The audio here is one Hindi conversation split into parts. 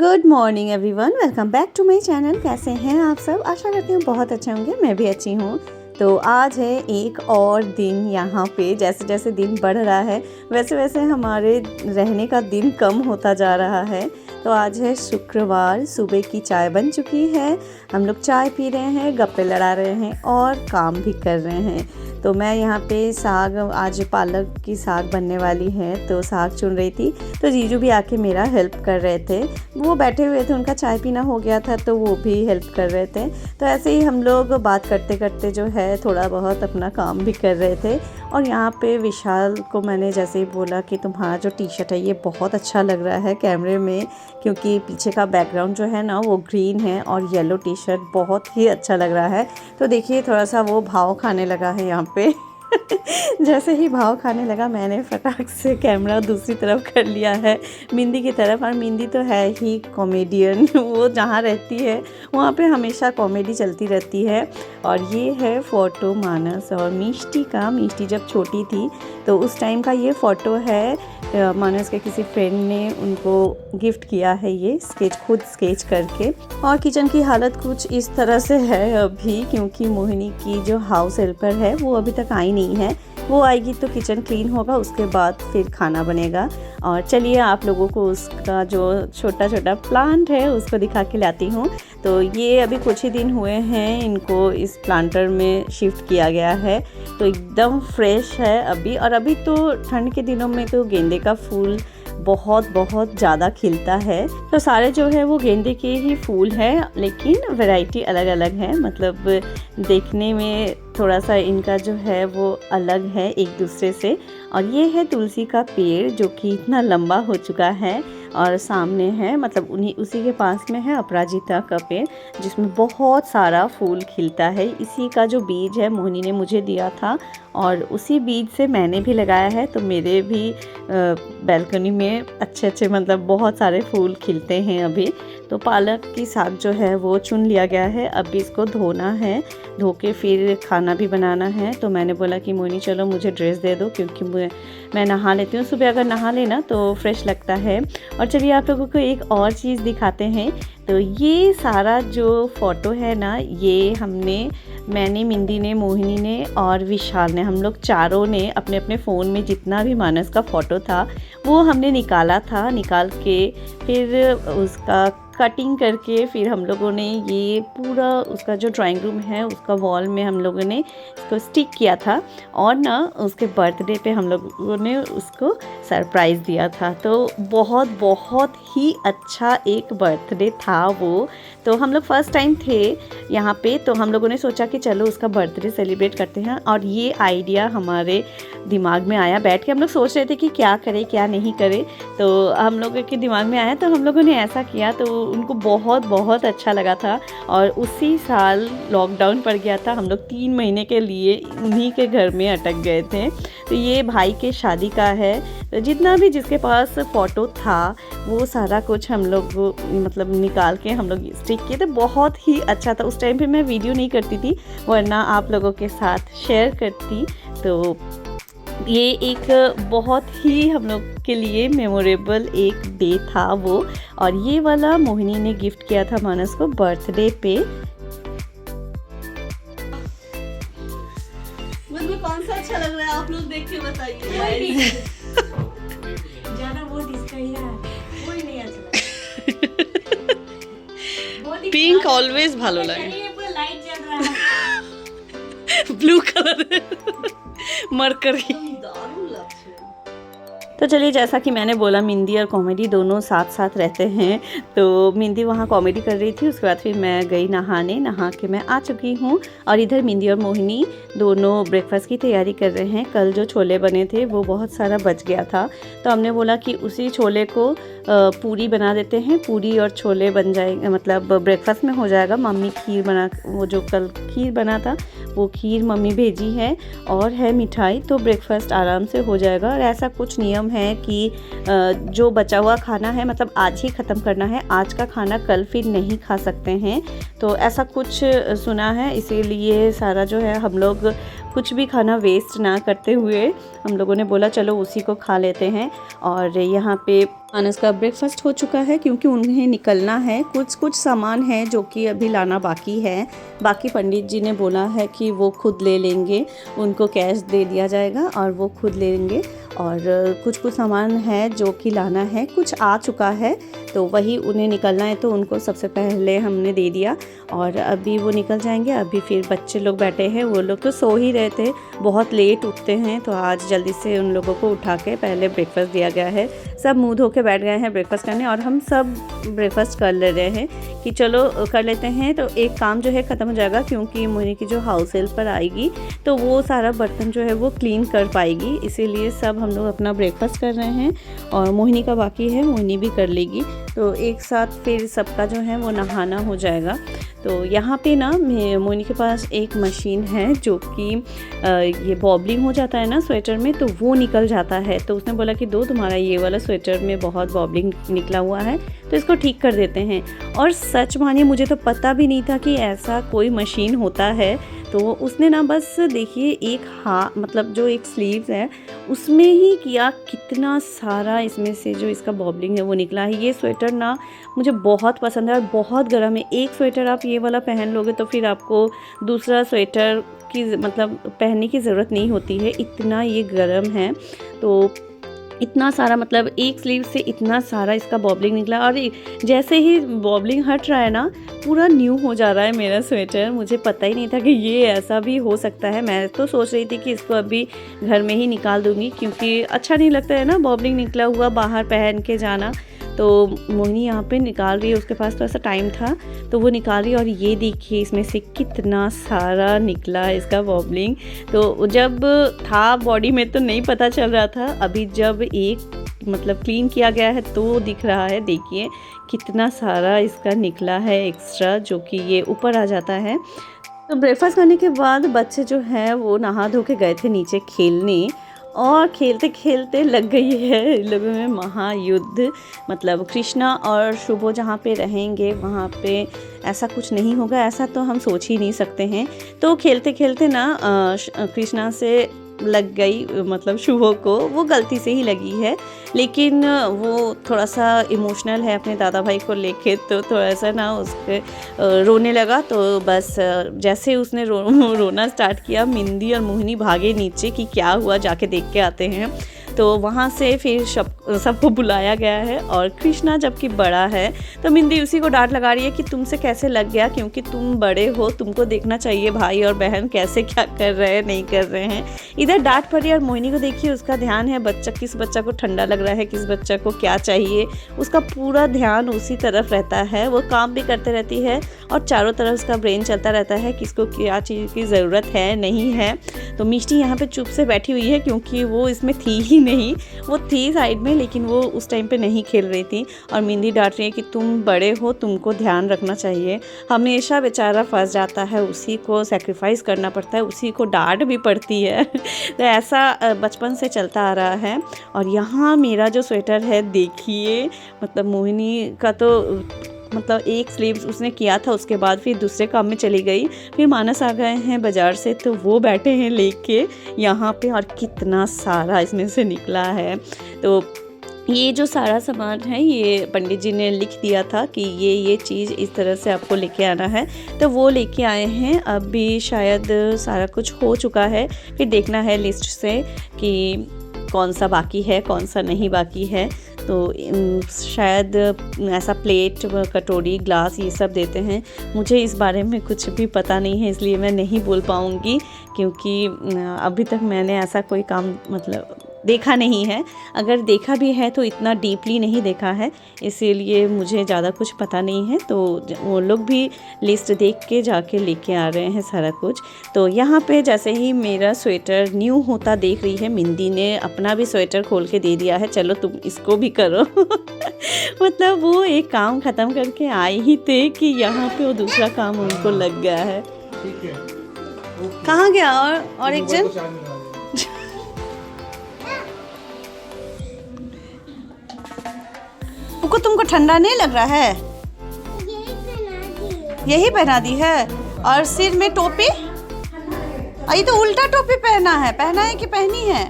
Good morning everyone, welcome back to my channel. कैसे हैं आप सब? आशा करती हूँ बहुत अच्छे होंगे। मैं भी अच्छी हूँ। तो आज है एक और दिन। यहाँ पे जैसे जैसे दिन बढ़ रहा है वैसे वैसे हमारे रहने का दिन कम होता जा रहा है। तो आज है शुक्रवार, सुबह की चाय बन चुकी है। हम लोग चाय पी रहे हैं, गप्पे लड़ा रहे हैं और काम भी कर रहे हैं। तो मैं यहाँ पे साग, आज पालक की साग बनने वाली है तो साग चुन रही थी। तो जीजू भी आके मेरा हेल्प कर रहे थे। वो बैठे हुए थे, उनका चाय पीना हो गया था तो वो भी हेल्प कर रहे थे। तो ऐसे ही हम लोग बात करते करते जो है थोड़ा बहुत अपना काम भी कर रहे थे। और यहाँ पे विशाल को मैंने जैसे ही बोला कि तुम्हारा जो टी शर्ट है ये बहुत अच्छा लग रहा है कैमरे में, क्योंकि पीछे का बैकग्राउंड जो है ना वो ग्रीन है और येलो टी शर्ट बहुत ही अच्छा लग रहा है। तो देखिए थोड़ा सा वो भाव खाने लगा है यहाँ पे। जैसे ही भाव खाने लगा मैंने फटाक से कैमरा दूसरी तरफ कर लिया है, मिंदी की तरफ। और मिंदी तो है ही कॉमेडियन, वो जहाँ रहती है वहाँ पे हमेशा कॉमेडी चलती रहती है। और ये है फ़ोटो मानस और मिष्टी का। मिष्टी जब छोटी थी तो उस टाइम का ये फ़ोटो है। मानस के किसी फ्रेंड ने उनको गिफ्ट किया है ये स्केच, खुद स्केच करके। और किचन की हालत कुछ इस तरह से है अभी, क्योंकि मोहिनी की जो हाउस हेल्पर है वो अभी तक आई नहीं है। वो आएगी तो किचन क्लीन होगा, उसके बाद फिर खाना बनेगा। और चलिए आप लोगों को उसका जो छोटा छोटा प्लांट है उसको दिखा के लाती हूँ। तो ये अभी कुछ ही दिन हुए हैं इनको इस प्लांटर में शिफ्ट किया गया है। तो एकदम फ्रेश है अभी। और अभी तो ठंड के दिनों में तो गेंदे का फूल बहुत बहुत ज़्यादा खिलता है। तो सारे जो है वो गेंदे के ही फूल है, लेकिन वैरायटी अलग अलग है। मतलब देखने में थोड़ा सा इनका जो है वो अलग है एक दूसरे से। और ये है तुलसी का पेड़ जो कि इतना लंबा हो चुका है। और सामने है, मतलब उसी के पास में है अपराजिता का पेड़ जिसमें बहुत सारा फूल खिलता है। इसी का जो बीज है मोहिनी ने मुझे दिया था और उसी बीज से मैंने भी लगाया है। तो मेरे भी बैल्कनी में अच्छे अच्छे मतलब बहुत सारे फूल खिलते हैं अभी। तो पालक की साग जो है वो चुन लिया गया है। अभी इसको धोना है, धो के फिर खाना भी बनाना है। तो मैंने बोला कि मोहिनी चलो मुझे ड्रेस दे दो, क्योंकि मैं नहा लेती हूँ। सुबह अगर नहा लेना तो फ्रेश लगता है। और चलिए आप लोगों को एक और चीज़ दिखाते हैं। तो ये सारा जो फ़ोटो है ना, ये मैंने, मिंदी ने, मोहिनी ने और विशाल ने, हम लोग चारों ने अपने अपने फ़ोन में जितना भी मानस का फ़ोटो था वो हमने निकाला था। निकाल के फिर उसका कटिंग करके फिर हम लोगों ने ये पूरा उसका जो ड्राइंग रूम है उसका वॉल में हम लोगों ने इसको स्टिक किया था। और ना उसके बर्थडे पे हम लोगों ने उसको सरप्राइज़ दिया था। तो बहुत बहुत ही अच्छा एक बर्थडे था वो। तो हम लोग फर्स्ट टाइम थे यहाँ पे, तो हम लोगों ने सोचा कि चलो उसका बर्थडे सेलिब्रेट करते हैं। और ये आइडिया हमारे दिमाग में आया, बैठ के हम लोग सोच रहे थे कि क्या करें क्या नहीं करें। तो हम लोगों के दिमाग में आया तो हम लोगों ने ऐसा किया। तो उनको बहुत बहुत अच्छा लगा था। और उसी साल लॉकडाउन पड़ गया था, हम लोग 3 महीने के लिए उन्हीं के घर में अटक गए थे। तो ये भाई के शादी का है। तो जितना भी जिसके पास फ़ोटो था वो सारा कुछ हम लोग मतलब निकाल के हम लोग स्टिक किए थे। बहुत ही अच्छा था। उस टाइम पे मैं वीडियो नहीं करती थी, वरना आप लोगों के साथ शेयर करती। तो ये एक बहुत ही हम लोग के लिए मेमोरेबल एक डे था वो। और ये वाला मोहिनी ने गिफ्ट किया था मानस को बर्थडे पे। मुझे कौन सा अच्छा लग रहा है आप लोग देख के बताइए। ज़्यादा बहुत इसका ही है, कोई नहीं अच्छा लगा। पिंक ऑलवेज ভালো লাগে। पूरा लाइट जल रहा है। Blue colour mercury. तो चलिए, जैसा कि मैंने बोला मिंदी और कॉमेडी दोनों साथ साथ रहते हैं। तो मिंदी वहाँ कॉमेडी कर रही थी, उसके बाद फिर मैं गई नहा के मैं आ चुकी हूँ। और इधर मिंदी और मोहिनी दोनों ब्रेकफास्ट की तैयारी कर रहे हैं। कल जो छोले बने थे वो बहुत सारा बच गया था, तो हमने बोला कि उसी छोले को पूरी बना देते हैं। पूरी और छोले बन जाएंगे, मतलब ब्रेकफास्ट में हो जाएगा। मम्मी खीर बना, वो जो कल खीर बना था वो खीर मम्मी भेजी है और है मिठाई, तो ब्रेकफास्ट आराम से हो जाएगा। और ऐसा कुछ नियम है कि जो बचा हुआ खाना है मतलब आज ही ख़त्म करना है, आज का खाना कल फिर नहीं खा सकते हैं। तो ऐसा कुछ सुना है, इसीलिए सारा जो है हम लोग कुछ भी खाना वेस्ट ना करते हुए हम लोगों ने बोला चलो उसी को खा लेते हैं। और यहाँ पे मानस का ब्रेकफास्ट हो चुका है क्योंकि उन्हें निकलना है। कुछ सामान है जो कि अभी लाना बाकी है। बाकी पंडित जी ने बोला है कि वो खुद ले लेंगे, उनको कैश दे दिया जाएगा और वो खुद ले लेंगे। और कुछ सामान है जो कि लाना है, कुछ आ चुका है तो वही उन्हें निकलना है, तो उनको सबसे पहले हमने दे दिया और अभी वो निकल जाएंगे। अभी फिर बच्चे लोग बैठे हैं, वो लोग तो सो ही रहे थे, बहुत लेट उठते हैं, तो आज जल्दी से उन लोगों को उठा के पहले ब्रेकफास्ट दिया गया है। सब मुँह धो के बैठ गए हैं ब्रेकफास्ट करने और हम सब ब्रेकफास्ट कर ले रहे हैं कि चलो कर लेते हैं, तो एक काम जो है ख़त्म हो जाएगा क्योंकि मोहिनी की जो हाउस हेल्प पर आएगी तो वो सारा बर्तन जो है वो क्लीन कर पाएगी, इसीलिए सब हम लोग अपना ब्रेकफास्ट कर रहे हैं। और मोहिनी का बाकी है, मोहिनी भी कर लेगी, तो एक साथ फिर सबका जो है वो नहाना हो जाएगा। तो यहाँ पे ना मोहिनी के पास एक मशीन है जो कि ये बॉबलिंग हो जाता है ना स्वेटर में, तो वो निकल जाता है। तो उसने बोला कि दो, तुम्हारा ये वाला स्वेटर में बहुत बॉबलिंग निकला हुआ है तो इसको ठीक कर देते हैं। और सच मानिए मुझे तो पता भी नहीं था कि ऐसा कोई मशीन होता है। तो उसने ना बस देखिए एक मतलब जो एक स्लीव्स है उसमें ही किया, कितना सारा इसमें से जो इसका बॉबलिंग है वो निकला है। ये स्वेटर ना मुझे बहुत पसंद है और बहुत गर्म है। एक स्वेटर आप ये वाला पहन लोगे तो फिर आपको दूसरा स्वेटर की मतलब पहनने की ज़रूरत नहीं होती है, इतना ये गर्म है। तो इतना सारा मतलब एक स्लीव से इतना सारा इसका बॉबलिंग निकला और जैसे ही बॉबलिंग हट रहा है ना पूरा न्यू हो जा रहा है मेरा स्वेटर। मुझे पता ही नहीं था कि ये ऐसा भी हो सकता है। मैं तो सोच रही थी कि इसको अभी घर में ही निकाल दूँगी क्योंकि अच्छा नहीं लगता है ना बॉबलिंग निकला हुआ बाहर पहन के जाना। तो मोहिनी यहाँ पे निकाल रही है, उसके पास तो ऐसा टाइम था तो वो निकाल रही है। और ये देखिए इसमें से कितना सारा निकला है इसका बॉबलिंग। तो जब था बॉडी में तो नहीं पता चल रहा था, अभी जब एक मतलब क्लीन किया गया है तो दिख रहा है। देखिए कितना सारा इसका निकला है एक्स्ट्रा, जो कि ये ऊपर आ जाता है। तो ब्रेकफास्ट करने के बाद बच्चे जो है वो नहा धो के गए थे नीचे खेलने और खेलते खेलते लग गई है इन लोगों में महायुद्ध। मतलब कृष्णा और शुभो जहाँ पे रहेंगे वहाँ पे ऐसा कुछ नहीं होगा, ऐसा तो हम सोच ही नहीं सकते हैं। तो खेलते खेलते ना कृष्णा से लग गई, मतलब शुभो को वो गलती से ही लगी है, लेकिन वो थोड़ा सा इमोशनल है अपने दादा भाई को लेके, तो थोड़ा सा ना उसके रोने लगा। तो बस जैसे उसने रोना स्टार्ट किया, मिंदी और मोहिनी भागे नीचे कि क्या हुआ, जाके देख के आते हैं। तो वहाँ से फिर सबको बुलाया गया है। और कृष्णा जबकि बड़ा है तो मिंदी उसी को डांट लगा रही है कि तुमसे कैसे लग गया, क्योंकि तुम बड़े हो, तुमको देखना चाहिए भाई और बहन कैसे क्या कर रहे हैं नहीं कर रहे हैं। इधर डांट पड़ी और मोहिनी को देखिए उसका ध्यान है किस बच्चा को ठंडा लग रहा है, किस बच्चा को क्या चाहिए, उसका पूरा ध्यान उसी तरफ रहता है। वो काम भी करते रहती है और चारों तरफ उसका ब्रेन चलता रहता है किसको क्या चीज़ की ज़रूरत है नहीं है। तो मिष्टी यहाँ पे चुप से बैठी हुई है क्योंकि वो इसमें थी ही नहीं, वो थी साइड में लेकिन वो उस टाइम पे नहीं खेल रही थी। और मिंदी डांट रही है कि तुम बड़े हो, तुमको ध्यान रखना चाहिए। हमेशा बेचारा फंस जाता है, उसी को सेक्रीफाइस करना पड़ता है, उसी को डांट भी पड़ती है। तो ऐसा बचपन से चलता आ रहा है। और यहाँ मेरा जो स्वेटर है देखिए, मतलब मोहिनी का तो मतलब एक स्लीव्स उसने किया था, उसके बाद फिर दूसरे काम में चली गई। फिर मानस आ गए हैं बाज़ार से तो वो बैठे हैं लेके यहाँ पे, और कितना सारा इसमें से निकला है। तो ये जो सारा सामान है ये पंडित जी ने लिख दिया था कि ये चीज़ इस तरह से आपको लेके आना है, तो वो लेके आए हैं। अभी शायद सारा कुछ हो चुका है, फिर देखना है लिस्ट से कि कौन सा बाकी है कौन सा नहीं बाकी है। तो शायद ऐसा प्लेट, कटोरी, ग्लास ये सब देते हैं। मुझे इस बारे में कुछ भी पता नहीं है, इसलिए मैं नहीं बोल पाऊँगी क्योंकि अभी तक मैंने ऐसा कोई काम मतलब देखा नहीं है। अगर देखा भी है तो इतना डीपली नहीं देखा है, इसीलिए मुझे ज़्यादा कुछ पता नहीं है। तो वो लोग भी लिस्ट देख के जाके लेके आ रहे हैं सारा कुछ। तो यहाँ पे जैसे ही मेरा स्वेटर न्यू होता देख रही है, मिंदी ने अपना भी स्वेटर खोल के दे दिया है, चलो तुम इसको भी करो। मतलब वो एक काम ख़त्म करके आए ही थे कि यहाँ पे वो दूसरा काम उनको लग गया है। ठीक है, कहाँ गया और एक जन? तुमको ठंडा नहीं लग रहा है? यही पहना दी है। और सिर में टोपी, ये तो उल्टा टोपी पहना है कि पहनी है?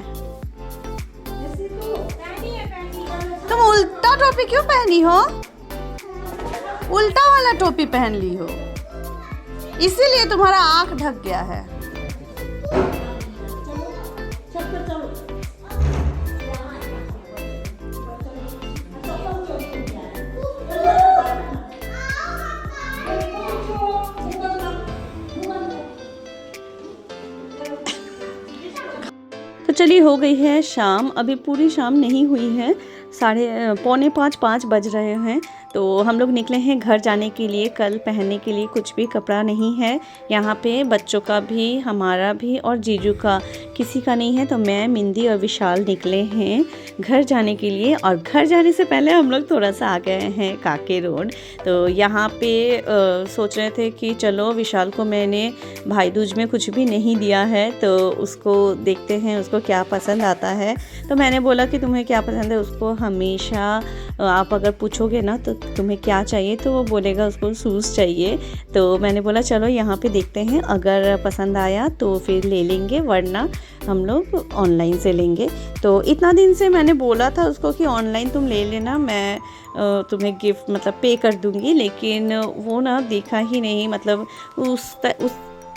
तुम उल्टा टोपी क्यों पहनी हो? उल्टा वाला टोपी पहन ली हो, इसीलिए तुम्हारा आँख ढक गया है। तो चलिए हो गई है शाम, अभी पूरी शाम नहीं हुई है, 4:45 बज रहे हैं। तो हम लोग निकले हैं घर जाने के लिए। कल पहनने के लिए कुछ भी कपड़ा नहीं है यहाँ पे, बच्चों का भी, हमारा भी और जीजू का, किसी का नहीं है। तो मैं, मिंदी और विशाल निकले हैं घर जाने के लिए। और घर जाने से पहले हम लोग थोड़ा सा आ गए हैं काके रोड। तो यहाँ पे सोच रहे थे कि चलो विशाल को मैंने भाई दूज में कुछ भी नहीं दिया है, तो उसको देखते हैं उसको क्या पसंद आता है। तो मैंने बोला कि तुम्हें क्या पसंद है। उसको हमेशा आप अगर पूछोगे ना तो तुम्हें क्या चाहिए, तो वो बोलेगा उसको शूज़ चाहिए। तो मैंने बोला चलो यहाँ पे देखते हैं, अगर पसंद आया तो फिर ले लेंगे, वरना हम लोग ऑनलाइन से लेंगे। तो इतना दिन से मैंने बोला था उसको कि ऑनलाइन तुम ले लेना, मैं तुम्हें गिफ्ट मतलब पे कर दूँगी, लेकिन वो ना देखा ही नहीं, मतलब उस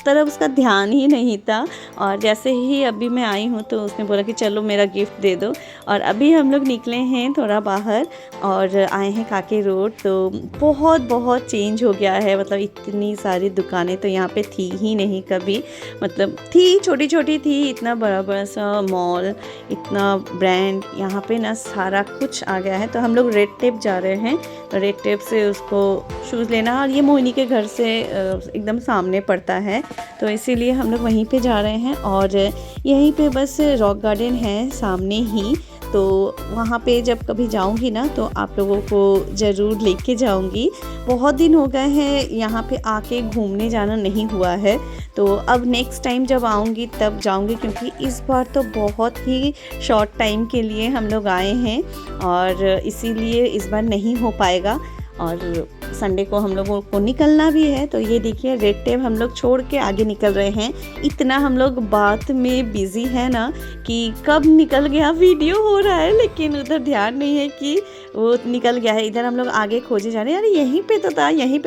तरफ उसका ध्यान ही नहीं था। और जैसे ही अभी मैं आई हूँ तो उसने बोला कि चलो मेरा गिफ्ट दे दो। और अभी हम लोग निकले हैं थोड़ा बाहर और आए हैं काके रोड। तो बहुत चेंज हो गया है, मतलब इतनी सारी दुकानें तो यहाँ पे थी ही नहीं कभी, मतलब थी छोटी छोटी थी, इतना बड़ा सा मॉल, इतना ब्रांड, यहाँ पे ना सारा कुछ आ गया है। तो हम लोग रेड टेप जा रहे हैं, रेड टेप से उसको शूज़ लेना। और ये मोहिनी के घर से एकदम सामने पड़ता है, तो इसीलिए हम लोग वहीं पे जा रहे हैं। और यहीं पे बस रॉक गार्डन है सामने ही, तो वहाँ पे जब कभी जाऊँगी ना तो आप लोगों को ज़रूर लेके जाऊँगी। बहुत दिन हो गए हैं यहाँ पे आके घूमने जाना नहीं हुआ है, तो अब नेक्स्ट टाइम जब आऊँगी तब जाऊँगी, क्योंकि इस बार तो बहुत ही शॉर्ट टाइम के लिए हम लोग आए हैं और इसीलिए इस बार नहीं हो पाएगा। और संडे को हम लोगों को निकलना भी है। तो ये देखिए रेड टेप हम लोग छोड़ के आगे निकल रहे हैं। इतना हम लोग बात में बिज़ी है ना कि कब निकल गया वीडियो हो रहा है, लेकिन उधर ध्यान नहीं है कि वो निकल गया है। इधर हम लोग आगे खोजे जा रहे हैं, अरे यहीं पे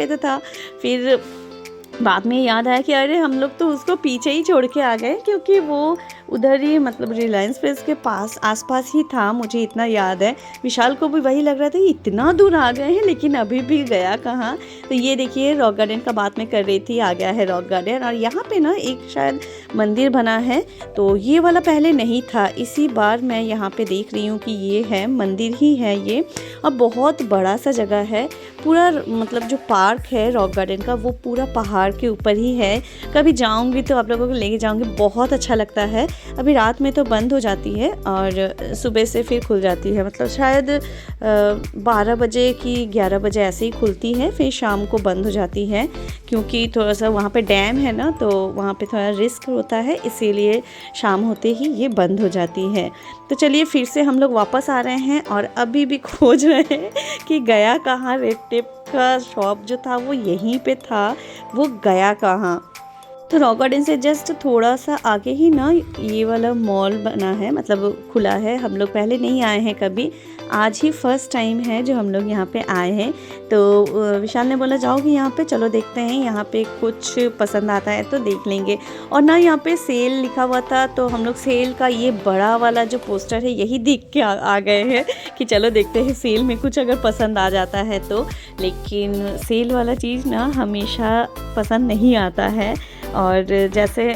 तो था। फिर बाद में याद आया कि अरे हम लोग तो उसको पीछे ही छोड़ के आ गए, क्योंकि वो उधर ही मतलब रिलायंस प्रेस के पास आसपास ही था, मुझे इतना याद है। विशाल को भी वही लग रहा था इतना दूर आ गए हैं, लेकिन अभी भी गया कहाँ। तो ये देखिए रॉक गार्डन का बात मैं कर रही थी, आ गया है रॉक गार्डन। और यहाँ पे ना एक शायद मंदिर बना है, तो ये वाला पहले नहीं था, इसी बार मैं यहाँ पे देख रही हूँ कि ये है, मंदिर ही है ये। और बहुत बड़ा सा जगह है, पूरा मतलब जो पार्क है रॉक गार्डन का वो पूरा पहाड़ के ऊपर ही है। कभी जाऊँगी तो आप लोगों को लेके जाऊँगी, बहुत अच्छा लगता है। अभी रात में तो बंद हो जाती है और सुबह से फिर खुल जाती है, मतलब शायद 12 बजे की 11 बजे ऐसे ही खुलती है, फिर शाम को बंद हो जाती है, क्योंकि थोड़ा सा वहाँ पे डैम है ना, तो वहाँ पे थोड़ा रिस्क होता है, इसीलिए शाम होते ही ये बंद हो जाती है। तो चलिए फिर से हम लोग वापस आ रहे हैं और अभी भी खोज रहे हैं कि गया कहाँ। रेड टेप का शॉप जो था वो यहीं पे था, वो गया कहाँ। तो रॉक गार्डन से जस्ट थोड़ा सा आगे ही ना ये वाला मॉल बना है, मतलब खुला है। हम लोग पहले नहीं आए हैं कभी, आज ही फर्स्ट टाइम है जो हम लोग यहाँ पे आए हैं। तो विशाल ने बोला जाओगे यहाँ पे, चलो देखते हैं, यहाँ पे कुछ पसंद आता है तो देख लेंगे। और ना यहाँ पे सेल लिखा हुआ था, तो हम लोग सेल का ये बड़ा वाला जो पोस्टर है यही देख के आ गए हैं कि चलो देखते हैं सेल में कुछ अगर पसंद आ जाता है तो। लेकिन सेल वाला चीज़ ना हमेशा पसंद नहीं आता है, और जैसे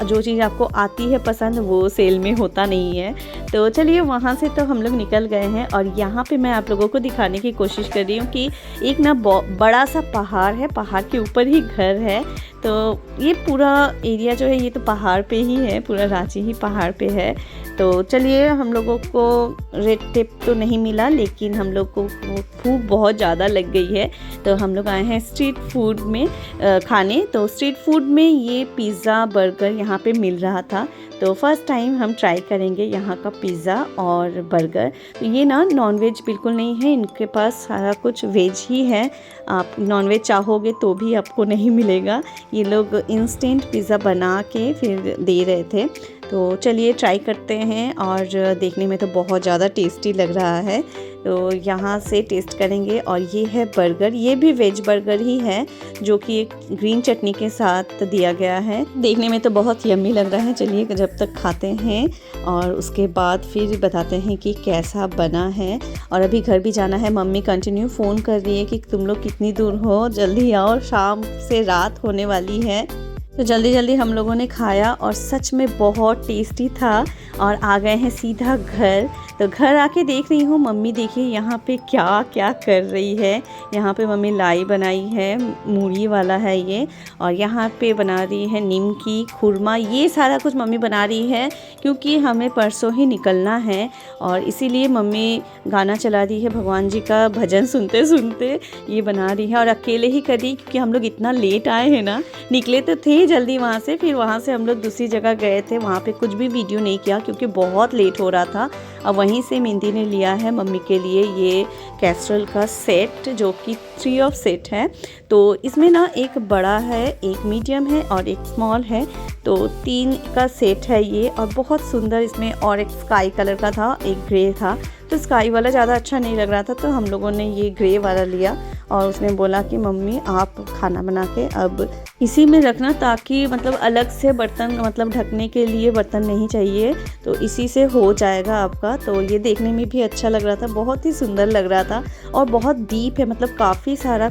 जो चीज़ आपको आती है पसंद वो सेल में होता नहीं है। तो चलिए वहाँ से तो हम लोग निकल गए हैं। और यहाँ पे मैं आप लोगों को दिखाने की कोशिश कर रही हूँ कि एक ना बड़ा सा पहाड़ है, पहाड़ के ऊपर ही घर है। तो ये पूरा एरिया जो है ये तो पहाड़ पे ही है, पूरा रांची ही पहाड़ पे है। तो चलिए हम लोगों को रेड टेप तो नहीं मिला, लेकिन हम लोग को भूख बहुत ज़्यादा लग गई है, तो हम लोग आए हैं स्ट्रीट फूड में खाने। तो स्ट्रीट फूड में ये पिज़्ज़ा बर्गर यहाँ पे मिल रहा था, तो फर्स्ट टाइम हम ट्राई करेंगे यहाँ का पिज़्ज़ा और बर्गर। तो ये ना नॉनवेज बिल्कुल नहीं है, इनके पास सारा कुछ वेज ही है। आप नॉनवेज चाहोगे तो भी आपको नहीं मिलेगा। ये लोग इंस्टेंट पिज़्ज़ा बना के फिर दे रहे थे। तो चलिए ट्राई करते हैं, और देखने में तो बहुत ज़्यादा टेस्टी लग रहा है। तो यहाँ से टेस्ट करेंगे। और ये है बर्गर, ये भी वेज बर्गर ही है जो कि एक ग्रीन चटनी के साथ दिया गया है। देखने में तो बहुत यम्मी लग रहा है। चलिए जब तक खाते हैं और उसके बाद फिर बताते हैं कि कैसा बना है। और अभी घर भी जाना है। मम्मी कंटिन्यू फ़ोन कर रही है कि तुम लोग कितनी दूर हो, जल्दी आओ, शाम से रात होने वाली है। तो जल्दी जल्दी हम लोगों ने खाया और सच में बहुत टेस्टी था। और आ गए हैं सीधा घर। तो घर आके देख रही हूँ मम्मी देखिए यहाँ पे क्या क्या कर रही है। यहाँ पे मम्मी लाई बनाई है, मूढ़ी वाला है ये। और यहाँ पे बना रही है निमकी, खुरमा, ये सारा कुछ मम्मी बना रही है क्योंकि हमें परसों ही निकलना है। और इसीलिए मम्मी गाना चला रही है, भगवान जी का भजन सुनते सुनते ये बना रही है। और अकेले ही कर रही क्योंकि हम लोग इतना लेट आए हैं ना, निकले तो थे जल्दी वहाँ से, फिर वहाँ से हम लोग दूसरी जगह गए थे। वहाँ पे कुछ भी वीडियो नहीं किया क्योंकि बहुत लेट हो रहा था। अब वहीं से मेहंदी ने लिया है मम्मी के लिए ये कैस्ट्रॉल का सेट जो कि 3 ऑफ सेट है। तो इसमें ना एक बड़ा है, एक मीडियम है और एक स्मॉल है। तो 3 का सेट है ये। और बहुत सुंदर इसमें, और एक स्काई कलर का था, एक ग्रे था। तो स्काई वाला ज़्यादा अच्छा नहीं लग रहा था तो हम लोगों ने ये ग्रे वाला लिया। और उसने बोला कि मम्मी आप खाना बना के अब इसी में रखना, ताकि मतलब अलग से बर्तन, मतलब ढकने के लिए बर्तन नहीं चाहिए, तो इसी से हो जाएगा आपका। तो ये देखने में भी अच्छा लग रहा था, बहुत ही सुंदर लग रहा था। और बहुत डीप है, मतलब काफ़ी सारा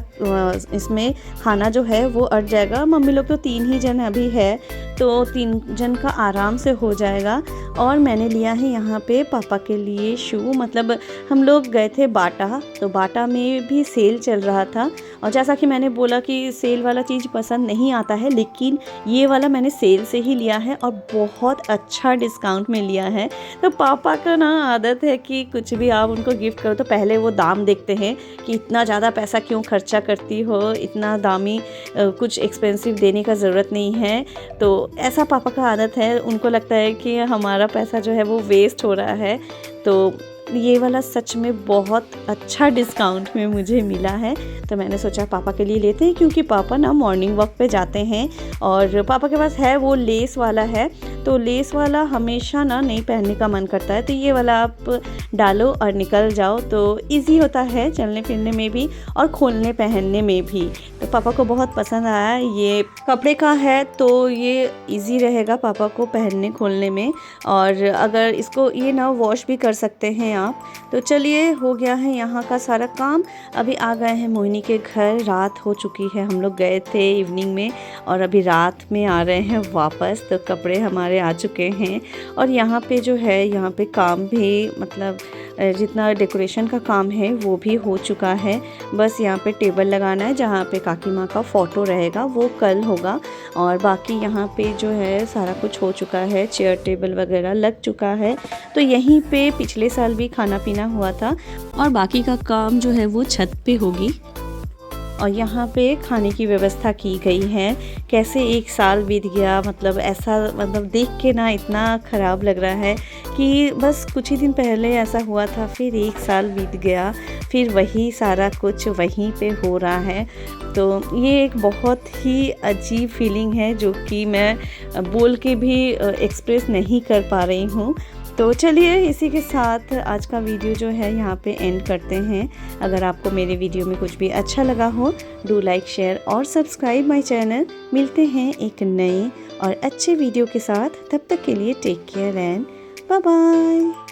इसमें खाना जो है वो अट जाएगा। मम्मी लोग तो 3 ही जन अभी है, तो 3 जन का आराम से हो जाएगा। और मैंने लिया है यहाँ पे पापा के लिए शू, मतलब हम लोग गए थे बाटा, तो बाटा में भी सेल चल रहा था। और जैसा कि मैंने बोला कि सेल वाला चीज़ पसंद नहीं आता है, लेकिन ये वाला मैंने सेल से ही लिया है और बहुत अच्छा डिस्काउंट में लिया है। तो पापा का ना आदत है कि कुछ भी आप उनको गिफ्ट करो तो पहले वो दाम देखते हैं कि इतना ज़्यादा पैसा क्यों खर्चा करती हो, इतना दामी कुछ एक्सपेंसिव देने का ज़रूरत नहीं है। तो ऐसा पापा का आदत है, उनको लगता है कि हमारा पैसा जो है वो वेस्ट हो रहा है। तो ये वाला सच में बहुत अच्छा डिस्काउंट में मुझे मिला है। तो मैंने सोचा पापा के लिए लेते हैं, क्योंकि पापा ना मॉर्निंग वॉक पे जाते हैं और पापा के पास है वो लेस वाला है। तो लेस वाला हमेशा ना नहीं पहनने का मन करता है, तो ये वाला आप डालो और निकल जाओ, तो इजी होता है चलने फिरने में भी और खोलने पहनने में भी। तो पापा को बहुत पसंद आया। ये कपड़े का है तो ये इजी रहेगा पापा को पहनने खोलने में। और अगर इसको ये ना वॉश भी कर सकते हैं आप। तो चलिए हो गया है यहाँ का सारा काम। अभी आ गए हैं मोहिनी के घर, रात हो चुकी है, हम लोग गए थे इवनिंग में और अभी रात में आ रहे हैं वापस। तो कपड़े हमारे आ चुके हैं और यहाँ पे जो है, यहाँ पे काम भी, मतलब जितना डेकोरेशन का काम है वो भी हो चुका है। बस यहाँ पे टेबल लगाना है जहाँ पे काकी माँ का फ़ोटो रहेगा, वो कल होगा। और बाकी यहाँ पे जो है सारा कुछ हो चुका है, चेयर टेबल वगैरह लग चुका है। तो यहीं पे पिछले साल भी खाना पीना हुआ था और बाकी का काम जो है वो छत पे होगी। और यहाँ पे खाने की व्यवस्था की गई है। कैसे 1 साल बीत गया, मतलब ऐसा, मतलब देख के ना इतना ख़राब लग रहा है कि बस कुछ ही दिन पहले ऐसा हुआ था, फिर 1 साल बीत गया, फिर वही सारा कुछ वहीं पे हो रहा है। तो ये एक बहुत ही अजीब फीलिंग है जो कि मैं बोल के भी एक्सप्रेस नहीं कर पा रही हूँ। तो चलिए इसी के साथ आज का वीडियो जो है यहाँ पे एंड करते हैं। अगर आपको मेरे वीडियो में कुछ भी अच्छा लगा हो, डू लाइक, शेयर और सब्सक्राइब माय चैनल। मिलते हैं एक नए और अच्छे वीडियो के साथ, तब तक के लिए take care and bye bye.